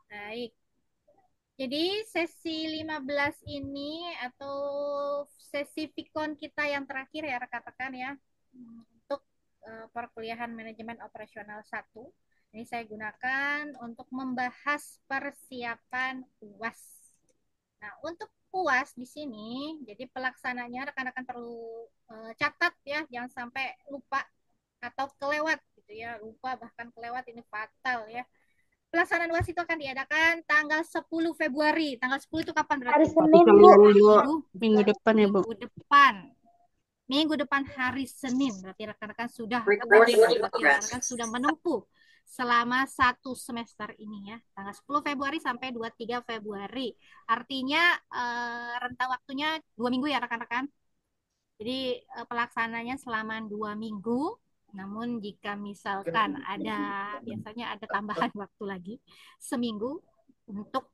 Baik. Jadi sesi 15 ini atau sesi Vicon kita yang terakhir ya rekan-rekan ya untuk perkuliahan manajemen operasional 1. Ini saya gunakan untuk membahas persiapan UAS. Nah, untuk UAS di sini jadi pelaksananya rekan-rekan perlu catat ya, jangan sampai lupa atau kelewat gitu ya. Lupa bahkan kelewat ini fatal ya. Pelaksanaan UAS itu akan diadakan tanggal 10 Februari. Tanggal 10 itu kapan Hari berarti? Berarti Senin, Bu. tanggal Minggu minggu depan ya, Bu. minggu depan. Minggu depan hari Senin. Berarti rekan-rekan sudah UAS. Recording in Berarti progress. rekan-rekan sudah menempuh selama 1 semester ini ya. Tanggal 10 Februari sampai 23 Februari. Artinya rentang waktunya 2 minggu ya rekan-rekan. Jadi pelaksananya selama 2 minggu. Namun jika misalkan ada biasanya ada tambahan waktu lagi seminggu untuk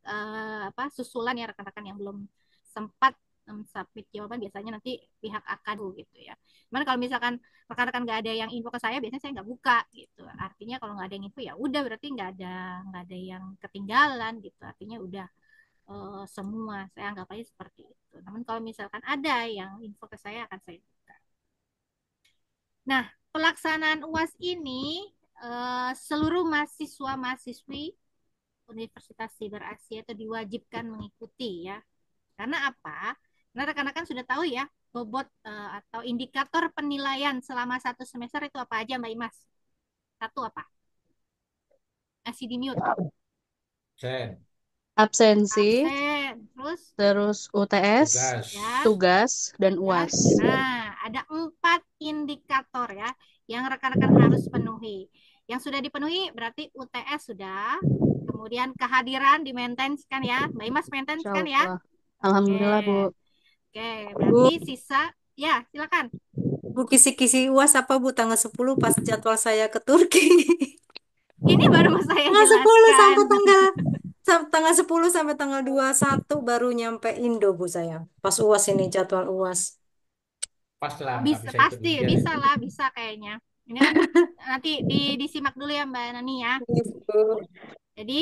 susulan ya rekan-rekan yang belum sempat submit jawaban biasanya nanti pihak akadu gitu ya. Cuman kalau misalkan rekan-rekan nggak ada yang info ke saya biasanya saya nggak buka gitu. Artinya kalau nggak ada yang info ya udah berarti nggak ada yang ketinggalan gitu. Artinya udah semua saya anggap aja seperti itu. Namun kalau misalkan ada yang info ke saya akan saya buka. Nah, pelaksanaan UAS ini seluruh mahasiswa mahasiswi Universitas Siber Asia itu diwajibkan mengikuti ya. Karena apa? Karena rekan-rekan sudah tahu ya bobot atau indikator penilaian selama 1 semester itu apa aja Mbak Imas? Satu apa? Masih di mute. Sen, Absensi, Absen. Terus terus UTS, ya tugas. tugas, dan tugas. UAS. Nah, ada 4 indikator ya yang rekan-rekan harus penuhi. Yang sudah dipenuhi berarti UTS sudah, kemudian kehadiran di maintenance kan ya, Mbak Imas maintenance Insya kan ya? Allah. Oke, Alhamdulillah, Bu. oke, Bu, berarti sisa, ya silakan. Bu kisi-kisi UAS apa Bu tanggal 10 pas jadwal saya ke Turki. Ini baru mau saya Tanggal 10 jelaskan. sampai tanggal 10 sampai tanggal 21 baru nyampe Indo Bu saya. Pas UAS ini jadwal UAS. Pas lah, nggak Bisa bisa ikut pasti, ujian bisa itu. lah, bisa kayaknya. Ini kan nanti disimak dulu ya Mbak Nani ya. Gitu. Jadi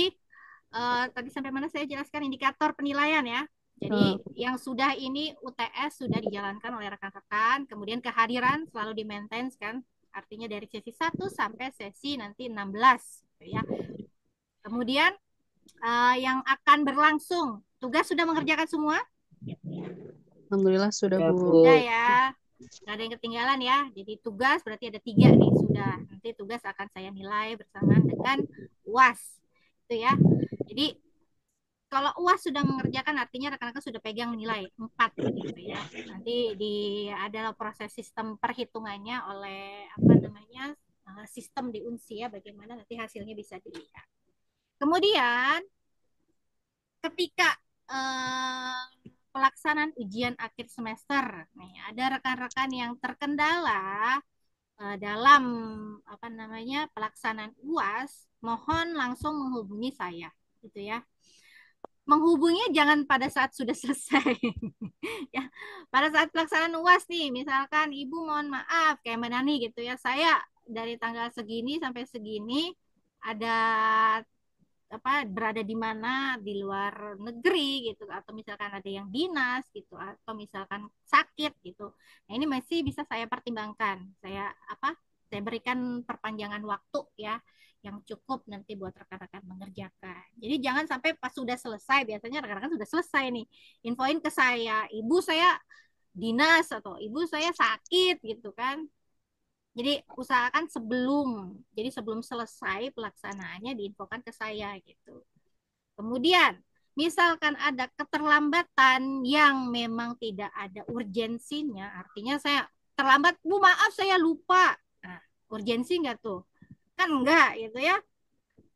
tadi sampai mana saya jelaskan indikator penilaian ya. Hmm. Jadi yang sudah ini UTS sudah dijalankan oleh rekan-rekan, kemudian kehadiran selalu di maintenance kan, artinya dari sesi 1 sampai sesi nanti 16 gitu ya. Kemudian yang akan berlangsung, tugas sudah mengerjakan semua? Alhamdulillah sudah, Ya Bu. Sudah Bu. ya. Nggak ada yang ketinggalan ya. Jadi tugas berarti ada 3 nih sudah. Nanti tugas akan saya nilai bersamaan dengan UAS. Itu ya. Jadi kalau UAS sudah mengerjakan artinya rekan-rekan sudah pegang nilai 4 gitu ya. Nanti adalah proses sistem perhitungannya oleh apa namanya sistem di Unsi ya bagaimana nanti hasilnya bisa dilihat. Kemudian ketika eh, pelaksanaan ujian akhir semester, nih ada rekan-rekan yang terkendala dalam apa namanya pelaksanaan UAS, mohon langsung menghubungi saya, gitu ya. Menghubunginya jangan pada saat sudah selesai, ya. Pada saat pelaksanaan UAS nih, misalkan Ibu mohon maaf kayak Mbak Nani gitu ya, saya dari tanggal segini sampai segini ada apa berada di mana di luar negeri gitu atau misalkan ada yang dinas gitu atau misalkan sakit gitu. Nah, ini masih bisa saya pertimbangkan. Saya berikan perpanjangan waktu ya yang cukup nanti buat rekan-rekan mengerjakan. Jadi jangan sampai pas sudah selesai, biasanya rekan-rekan sudah selesai nih, infoin ke saya, ibu saya dinas atau ibu saya sakit gitu kan. Jadi usahakan sebelum selesai pelaksanaannya diinfokan ke saya gitu. Kemudian, misalkan ada keterlambatan yang memang tidak ada urgensinya, artinya saya terlambat, Bu maaf saya lupa. Nah, urgensi nggak tuh? Kan enggak gitu ya.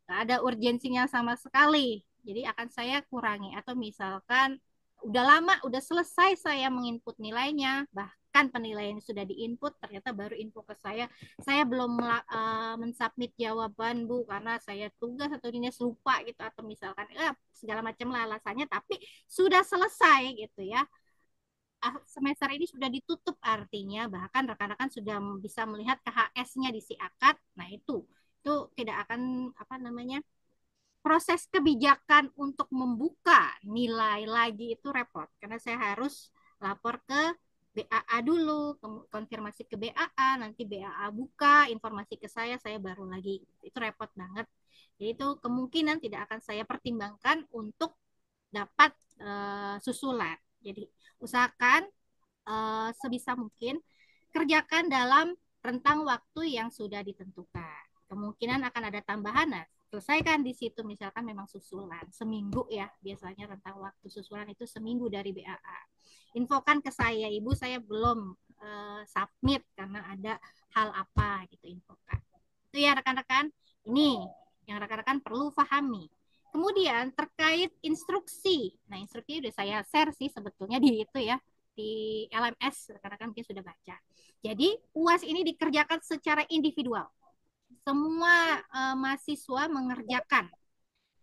Nggak ada urgensinya sama sekali. Jadi akan saya kurangi. Atau misalkan udah lama, udah selesai saya menginput nilainya, bahkan penilaian sudah diinput, ternyata baru info ke saya belum mensubmit jawaban Bu, karena saya tugas atau dinas lupa gitu, atau misalkan segala macam lah alasannya, tapi sudah selesai gitu ya. Semester ini sudah ditutup artinya bahkan rekan-rekan sudah bisa melihat KHS-nya di si akad. Nah, itu tidak akan apa namanya proses kebijakan untuk membuka nilai lagi itu repot karena saya harus lapor ke BAA dulu, konfirmasi ke BAA, nanti BAA buka informasi ke saya baru lagi. Itu repot banget. Jadi itu kemungkinan tidak akan saya pertimbangkan untuk dapat susulan. Jadi usahakan sebisa mungkin kerjakan dalam rentang waktu yang sudah ditentukan. Kemungkinan akan ada tambahan. Nah, selesaikan di situ misalkan memang susulan seminggu ya, biasanya rentang waktu susulan itu seminggu dari BAA. Infokan ke saya, Ibu saya belum submit karena ada hal apa gitu, infokan. Itu ya rekan-rekan, ini yang rekan-rekan perlu pahami. Kemudian terkait instruksi, nah instruksi udah saya share sih sebetulnya di itu ya, di LMS, rekan-rekan mungkin sudah baca. Jadi UAS ini dikerjakan secara individual. Semua mahasiswa mengerjakan,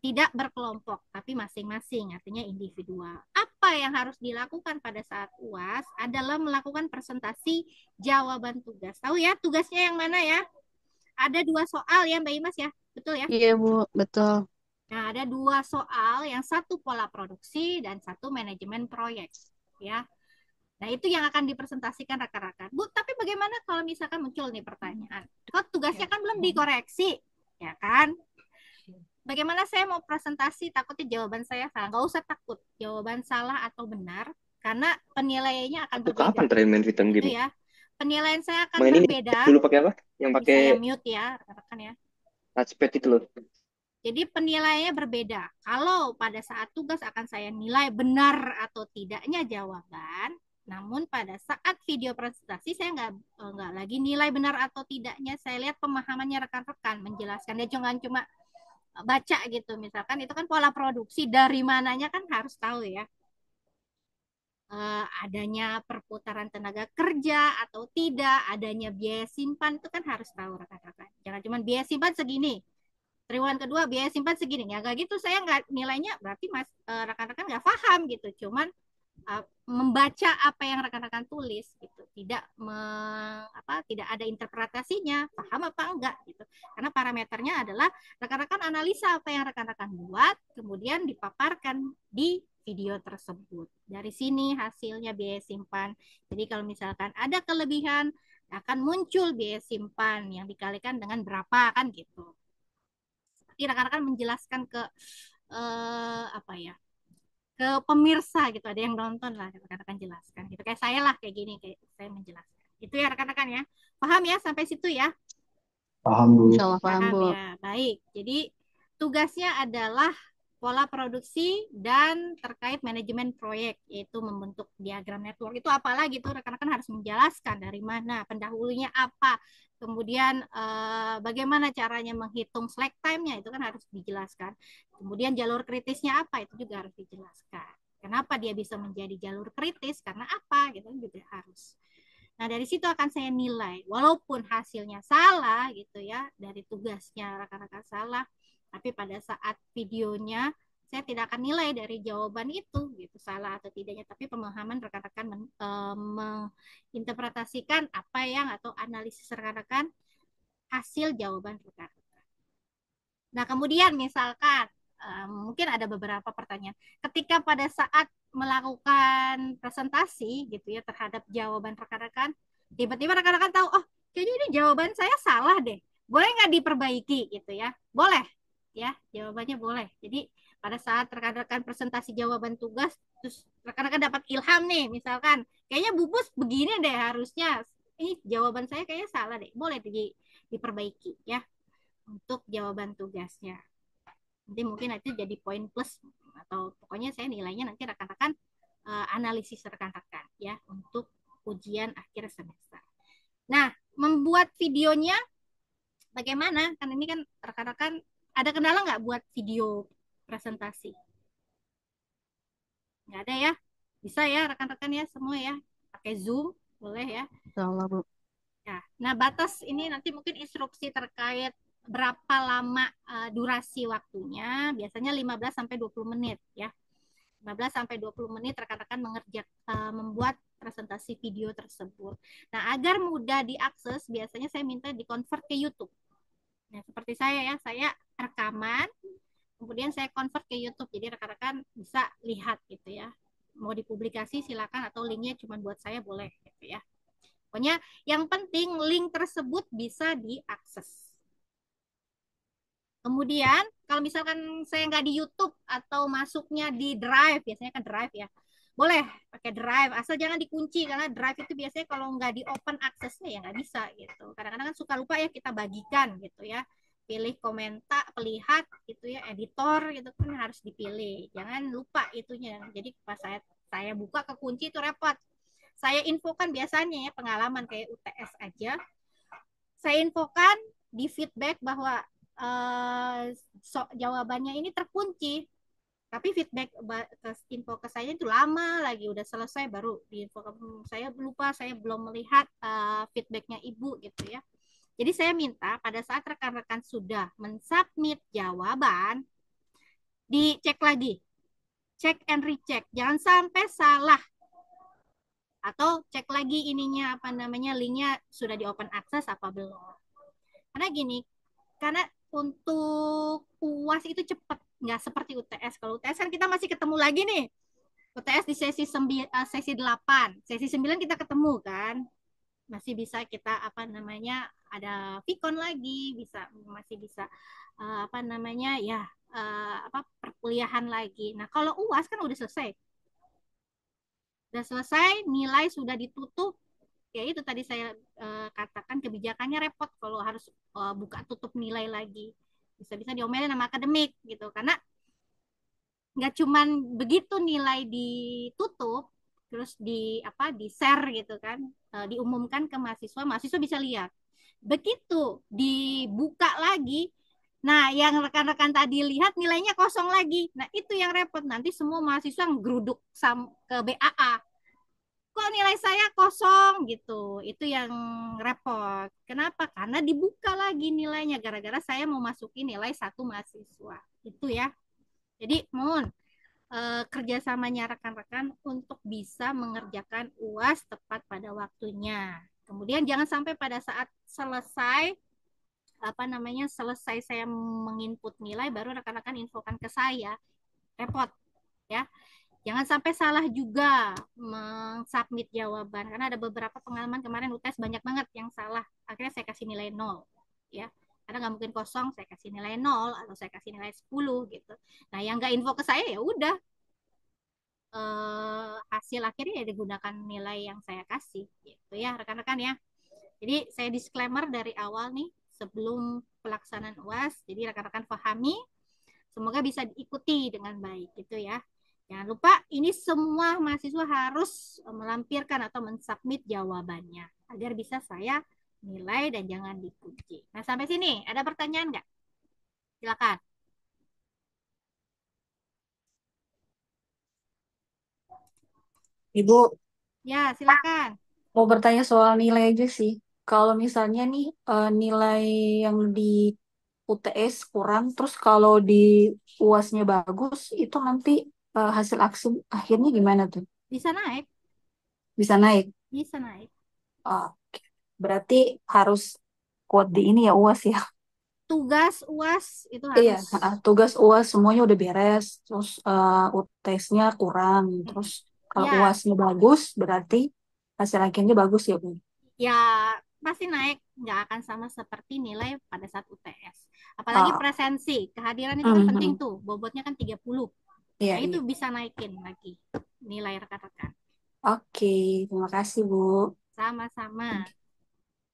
tidak berkelompok, tapi masing-masing, artinya individual. Apa yang harus dilakukan pada saat UAS adalah melakukan presentasi jawaban tugas. Tahu ya tugasnya yang mana ya? Ada 2 soal ya Mbak Imas ya, betul ya? Iya, Bu. Betul. Nah, ada 2 soal, yang satu pola produksi dan satu manajemen proyek, ya. Nah, itu yang akan dipresentasikan rekan-rekan. Bu, tapi bagaimana kalau misalkan muncul nih pertanyaan? Kok tugasnya kan belum dikoreksi, ya kan? Bagaimana saya mau presentasi, takutnya jawaban saya salah. Nggak usah takut, jawaban salah atau benar, karena penilaiannya akan Itu berbeda. kapan terakhir main rhythm Itu game? ya. Penilaian saya akan Main ini berbeda. dulu pakai apa? Yang Nanti pakai saya mute ya, rekan-rekan ya. touchpad itu loh. Jadi penilaiannya berbeda. Kalau pada saat tugas akan saya nilai benar atau tidaknya jawaban, namun pada saat video presentasi saya nggak lagi nilai benar atau tidaknya. Saya lihat pemahamannya rekan-rekan menjelaskan. Dia jangan cuma baca gitu. Misalkan itu kan pola produksi, dari mananya kan harus tahu ya. Adanya perputaran tenaga kerja atau tidak, adanya biaya simpan itu kan harus tahu rekan-rekan. Jangan cuma biaya simpan segini, triwulan kedua biaya simpan segini, ya nggak gitu, saya nggak nilainya, berarti rekan-rekan nggak paham gitu, cuman membaca apa yang rekan-rekan tulis gitu, tidak ada interpretasinya, paham apa enggak gitu, karena parameternya adalah rekan-rekan analisa apa yang rekan-rekan buat, kemudian dipaparkan di video tersebut. Dari sini hasilnya biaya simpan. Jadi kalau misalkan ada kelebihan, akan muncul biaya simpan yang dikalikan dengan berapa kan gitu. Rekan-rekan menjelaskan ke apa ya, ke pemirsa gitu, ada yang nonton lah, rekan-rekan jelaskan gitu, kayak saya lah kayak gini, kayak saya menjelaskan itu ya rekan-rekan ya, paham ya sampai situ ya? Paham, Bu. Insya Allah paham, Paham Bu. ya, baik. Jadi tugasnya adalah pola produksi dan terkait manajemen proyek, yaitu membentuk diagram network. Itu apalagi tuh rekan-rekan harus menjelaskan dari mana, pendahulunya apa, kemudian bagaimana caranya menghitung slack time-nya, itu kan harus dijelaskan. Kemudian jalur kritisnya apa, itu juga harus dijelaskan. Kenapa dia bisa menjadi jalur kritis, karena apa, gitu juga harus. Nah, dari situ akan saya nilai. Walaupun hasilnya salah gitu ya, dari tugasnya rekan-rekan salah, tapi pada saat videonya saya tidak akan nilai dari jawaban itu gitu, salah atau tidaknya, tapi pemahaman rekan-rekan menginterpretasikan apa yang atau analisis rekan-rekan hasil jawaban rekan-rekan. Nah, kemudian misalkan mungkin ada beberapa pertanyaan. Ketika pada saat melakukan presentasi gitu ya terhadap jawaban rekan-rekan, tiba-tiba rekan-rekan tahu, oh kayaknya ini jawaban saya salah deh. Boleh nggak diperbaiki gitu ya? Boleh ya, jawabannya boleh. Jadi pada saat rekan-rekan presentasi jawaban tugas, terus rekan-rekan dapat ilham nih, misalkan, kayaknya Bu Pus begini deh harusnya. Ini jawaban saya kayaknya salah deh. Boleh diperbaiki ya untuk jawaban tugasnya. Nanti mungkin itu jadi poin plus, atau pokoknya saya nilainya nanti rekan-rekan analisis rekan-rekan ya untuk ujian akhir semester. Nah, membuat videonya bagaimana? Kan ini kan rekan-rekan ada kendala nggak buat video presentasi? Nggak ada ya? Bisa ya rekan-rekan ya semua ya? Pakai Zoom boleh ya? Insya Allah, Bu. Nah, batas ini nanti mungkin instruksi terkait berapa lama durasi waktunya, biasanya 15 sampai 20 menit ya. 15 sampai 20 menit rekan-rekan membuat presentasi video tersebut. Nah, agar mudah diakses, biasanya saya minta di-convert ke YouTube. Nah, seperti saya ya, saya rekaman, kemudian saya convert ke YouTube. Jadi rekan-rekan bisa lihat gitu ya. Mau dipublikasi silakan atau linknya cuma buat saya boleh gitu ya. Pokoknya yang penting link tersebut bisa diakses. Kemudian kalau misalkan saya nggak di YouTube atau masuknya di Drive, biasanya kan Drive ya, boleh pakai Drive, asal jangan dikunci karena Drive itu biasanya kalau nggak di open aksesnya ya nggak bisa gitu. Kadang-kadang kan suka lupa ya kita bagikan gitu ya, pilih komentar, pelihat gitu ya, editor gitu kan harus dipilih, jangan lupa itunya. Jadi pas saya buka kekunci itu repot. Saya infokan biasanya ya pengalaman kayak UTS aja, saya infokan di feedback bahwa jawabannya ini terkunci, tapi feedback info ke saya itu lama lagi, udah selesai baru diinfo ke saya, lupa saya belum melihat feedbacknya ibu gitu ya. Jadi saya minta pada saat rekan-rekan sudah mensubmit jawaban, dicek lagi, cek and recheck, jangan sampai salah, atau cek lagi ininya apa namanya linknya sudah di open access apa belum. Karena gini, karena untuk UAS itu cepat, nggak seperti UTS. Kalau UTS kan kita masih ketemu lagi nih. UTS di sesi 8, sesi 9 kita ketemu kan. Masih bisa kita apa namanya ada Vicon lagi, masih bisa apa namanya ya apa perkuliahan lagi. Nah, kalau UAS kan udah selesai. Udah selesai, nilai sudah ditutup, ya itu tadi saya katakan kebijakannya repot kalau harus buka tutup nilai lagi, bisa-bisa diomelin sama akademik gitu karena nggak cuman begitu nilai ditutup terus di share gitu kan, diumumkan ke mahasiswa, mahasiswa bisa lihat, begitu dibuka lagi, nah yang rekan-rekan tadi lihat nilainya kosong lagi, nah itu yang repot, nanti semua mahasiswa geruduk ke BAA, kok nilai saya kosong gitu. Itu yang repot. Kenapa? Karena dibuka lagi nilainya gara-gara saya mau masukin nilai satu mahasiswa. Itu ya. Jadi mohon kerjasamanya rekan-rekan untuk bisa mengerjakan UAS tepat pada waktunya. Kemudian jangan sampai pada saat selesai apa namanya selesai saya menginput nilai baru rekan-rekan infokan ke saya. Repot ya. Jangan sampai salah juga mensubmit jawaban karena ada beberapa pengalaman kemarin UTS banyak banget yang salah. Akhirnya saya kasih nilai 0 ya. Karena nggak mungkin kosong, saya kasih nilai 0 atau saya kasih nilai 10 gitu. Nah, yang nggak info ke saya ya udah hasil akhirnya ya digunakan nilai yang saya kasih gitu ya rekan-rekan ya. Jadi saya disclaimer dari awal nih sebelum pelaksanaan UAS. Jadi rekan-rekan pahami, semoga bisa diikuti dengan baik gitu ya. Jangan lupa ini semua mahasiswa harus melampirkan atau mensubmit jawabannya agar bisa saya nilai dan jangan dikunci. Nah, sampai sini ada pertanyaan nggak? Silakan. Ibu Ya, silakan. mau bertanya soal nilai aja sih. Kalau misalnya nih nilai yang di UTS kurang, terus kalau di UASnya bagus, itu nanti hasil akhirnya gimana tuh? Bisa naik, Bisa naik? bisa naik. Oke. Berarti harus kuat di ini ya UAS ya. Tugas UAS itu Iya, harus tugas UAS semuanya udah beres, terus UTS-nya kurang, terus kalau ya, UASnya bagus, berarti hasil akhirnya bagus ya, Bu. ya pasti naik, nggak akan sama seperti nilai pada saat UTS. Apalagi Oh, presensi, kehadiran itu kan penting mhm. tuh, bobotnya kan 30. Iya, Nah, itu iya. bisa naikin lagi nilai rekan-rekan. Oke, terima kasih, Bu. Sama-sama.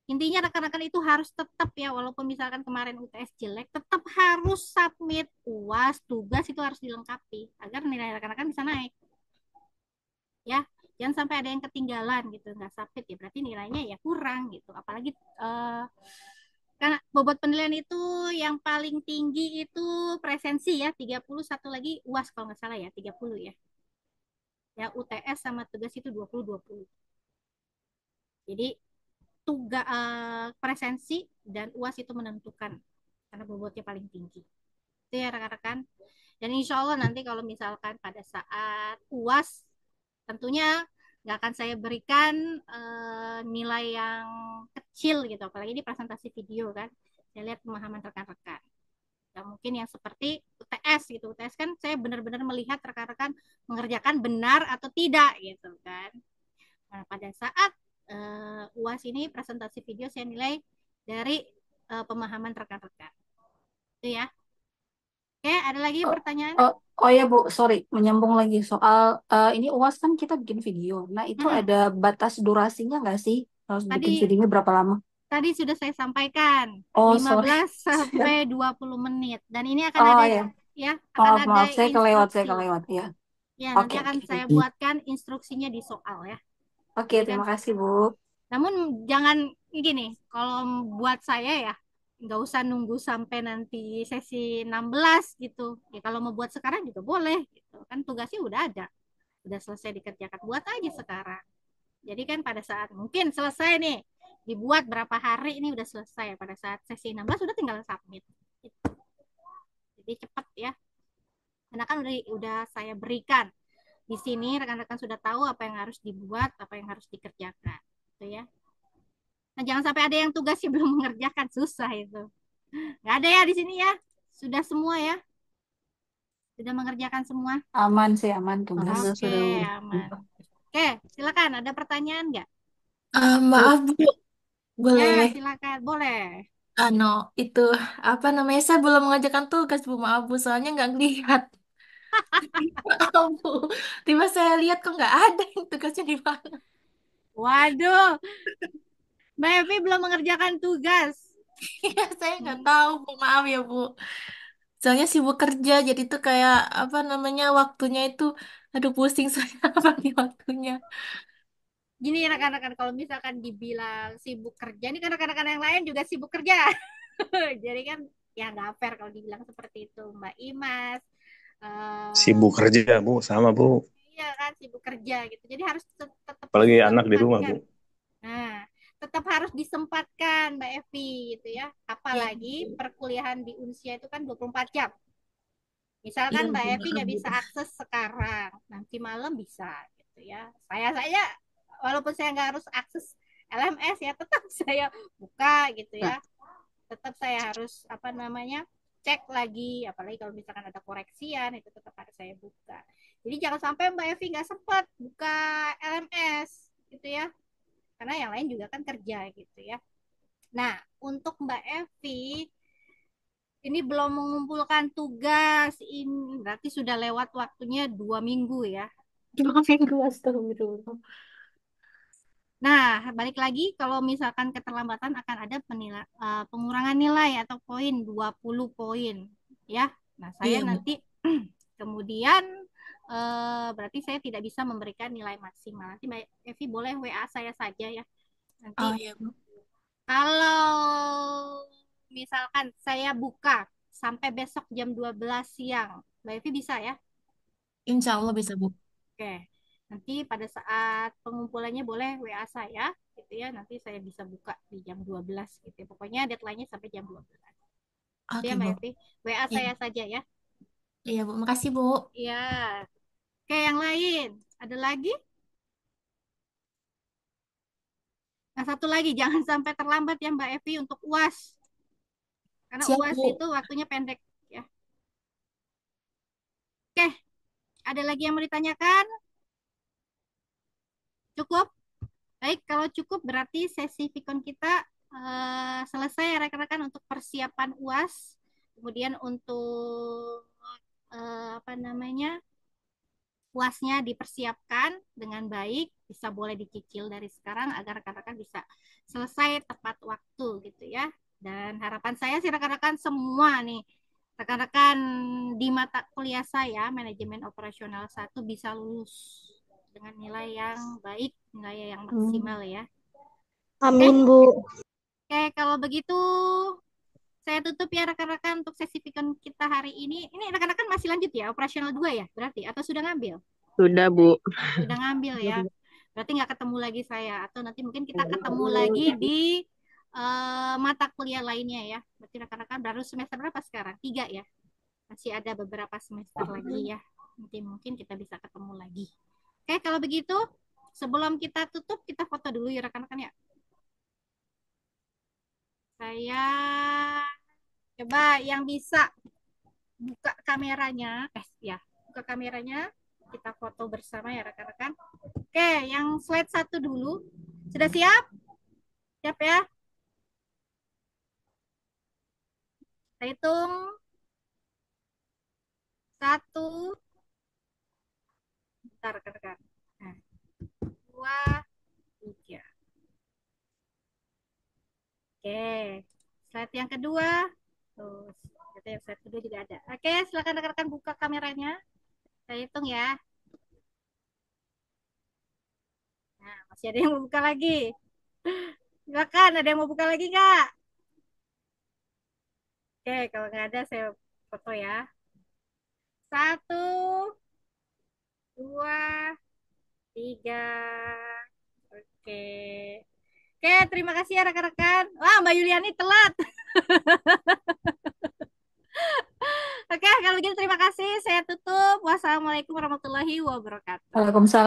Intinya rekan-rekan itu harus tetap ya, walaupun misalkan kemarin UTS jelek, tetap harus submit UAS, tugas itu harus dilengkapi agar nilai rekan-rekan bisa naik. Ya, jangan sampai ada yang ketinggalan gitu, nggak submit ya berarti nilainya ya kurang gitu. Apalagi karena bobot penilaian itu yang paling tinggi itu presensi ya, 30, satu lagi UAS kalau nggak salah ya, 30 ya. Ya UTS sama tugas itu 20-20. Jadi presensi dan UAS itu menentukan karena bobotnya paling tinggi. Itu ya rekan-rekan. Dan insya Allah nanti kalau misalkan pada saat UAS tentunya nggak akan saya berikan nilai yang kecil gitu, apalagi di presentasi video kan. Saya lihat pemahaman rekan-rekan. Ya, mungkin yang seperti UTS gitu. UTS kan saya benar-benar melihat rekan-rekan mengerjakan benar atau tidak gitu kan. Nah, pada saat UAS ini presentasi video saya nilai dari pemahaman rekan-rekan. Itu ya. Oke, ada lagi Oh, pertanyaan? oh, oh ya Bu, sorry, menyambung lagi soal ini UAS kan kita bikin video. Nah, itu Mm-mm. ada batas durasinya nggak sih? Harus bikin Tadi videonya berapa lama? tadi sudah saya sampaikan Oh, sorry. 15 sampai 20 menit dan ini akan Oh ada ya, ya, akan maaf ada maaf, saya instruksi. kelewat ya. Ya, nanti Oke akan oke. saya buatkan instruksinya di soal ya. Oke, Jadi kan terima kasih Bu. namun jangan gini, kalau buat saya ya nggak usah nunggu sampai nanti sesi 16 gitu. Ya kalau mau buat sekarang juga boleh gitu. Kan tugasnya udah ada. Udah selesai dikerjakan. Buat aja sekarang. Jadi kan pada saat mungkin selesai nih dibuat berapa hari ini udah selesai. Pada saat sesi 16 udah tinggal submit. Gitu. Jadi cepat ya. Karena kan udah saya berikan di sini rekan-rekan sudah tahu apa yang harus dibuat, apa yang harus dikerjakan. Gitu ya. Nah, jangan sampai ada yang tugasnya belum mengerjakan, susah itu. Nggak ada ya di sini ya? Sudah semua ya? Sudah mengerjakan semua? Aman sih, aman tugas. Oke, Sudah. aman. Oke, silakan. Ada pertanyaan nggak? Bu, Maaf Bu, Ya, boleh. silakan. Boleh. Ano, itu apa namanya? Saya belum mengajarkan tugas Bu, maaf Bu, soalnya nggak ngelihat. Maaf Bu, tiba saya lihat kok nggak ada yang tugasnya di mana. Waduh, Mbak Evi belum mengerjakan tugas. Ya, saya nggak Hmm. tahu Bu, maaf ya Bu. Soalnya sibuk kerja, jadi tuh kayak apa namanya waktunya itu, aduh pusing saya bagi waktunya. Gini rekan-rekan, kalau misalkan dibilang sibuk kerja, ini kan rekan-rekan yang lain juga sibuk kerja. Jadi kan ya nggak fair kalau dibilang seperti itu, Mbak Imas. Eh, Sibuk kerja, Bu, sama, Bu. iya kan sibuk kerja gitu. Jadi harus tetap Apalagi anak di rumah, disempatkan. Bu. Nah, tetap harus disempatkan Mbak Evi gitu ya. Iya, Apalagi Bu. perkuliahan di Unsia itu kan 24 jam. Iya Misalkan Mbak Bu, Evi maaf nggak Bu. bisa akses sekarang, nanti malam bisa gitu ya. Saya walaupun saya nggak harus akses LMS ya, tetap saya buka gitu ya. Tetap saya harus apa namanya cek lagi, apalagi kalau misalkan ada koreksian itu tetap harus saya buka. Jadi jangan sampai Mbak Evi nggak sempat buka LMS gitu ya, karena yang lain juga kan kerja gitu ya. Nah, untuk Mbak Evi ini belum mengumpulkan tugas, ini berarti sudah lewat waktunya 2 minggu ya. 2 minggu, astagfirullah. Nah, balik lagi kalau misalkan keterlambatan akan ada pengurangan nilai atau poin 20 poin ya. Nah, saya Iya Bu. nanti kemudian berarti saya tidak bisa memberikan nilai maksimal. Nanti Mbak Evi boleh WA saya saja ya. Nanti Oh iya Bu. kalau misalkan saya buka sampai besok jam 12 siang, Mbak Evi bisa ya? Insya Allah bisa Bu. Oke. Nanti pada saat pengumpulannya boleh WA saya gitu ya. Nanti saya bisa buka di jam 12 gitu ya. Pokoknya deadline-nya sampai jam 12. Itu ya Oke Mbak Bu. Evi. WA Iya, saya saja ya. iya Bu, makasih Bu. Iya. Oke, yang lain. Ada lagi? Nah, satu lagi jangan sampai terlambat ya Mbak Evi untuk UAS. Karena Siap UAS itu Bu. waktunya pendek ya. Oke, ada lagi yang mau ditanyakan? Cukup? Baik, kalau cukup berarti sesi Vicon kita selesai ya rekan-rekan untuk persiapan UAS. Kemudian untuk apa namanya? UASnya dipersiapkan dengan baik, bisa boleh dicicil dari sekarang agar rekan-rekan bisa selesai tepat waktu gitu ya. Dan harapan saya sih rekan-rekan semua nih, rekan-rekan di mata kuliah saya, manajemen operasional 1 bisa lulus dengan nilai yang baik, nilai yang maksimal ya. Oke, Amin, Bu. oke kalau begitu saya tutup ya rekan-rekan untuk sesi Vicon kita hari ini. Ini rekan-rekan masih lanjut ya, operasional 2 ya berarti, atau sudah ngambil? Sudah, Bu. Sudah ngambil ya. Berarti nggak ketemu lagi saya. Atau nanti mungkin kita ketemu lagi di mata kuliah lainnya ya. Berarti rekan-rekan baru semester berapa sekarang? 3 ya. Masih ada beberapa semester lagi ya. Nanti mungkin kita bisa ketemu lagi. Oke, kalau begitu sebelum kita tutup, kita foto dulu ya rekan-rekan ya. Saya coba yang bisa buka kameranya. Ya, buka kameranya. Kita foto bersama ya rekan-rekan. Oke, yang slide 1 dulu. Sudah siap? Siap ya? Kita hitung. 1, bentar rekan-rekan. Nah, 2, 3. Oke, slide yang kedua. Tuh, ternyata yang slide kedua juga ada. Oke, silakan rekan-rekan buka kameranya. Saya hitung ya. Nah, masih ada yang mau buka lagi. Silakan, ada yang mau buka lagi nggak? Oke, kalau nggak ada saya foto ya. 1, 2, 3. Oke. Oke, terima kasih ya rekan-rekan. Wah, Mbak Yuliani telat. Oke, kalau begitu terima kasih. Saya tutup. Wassalamualaikum warahmatullahi wabarakatuh. Waalaikumsalam.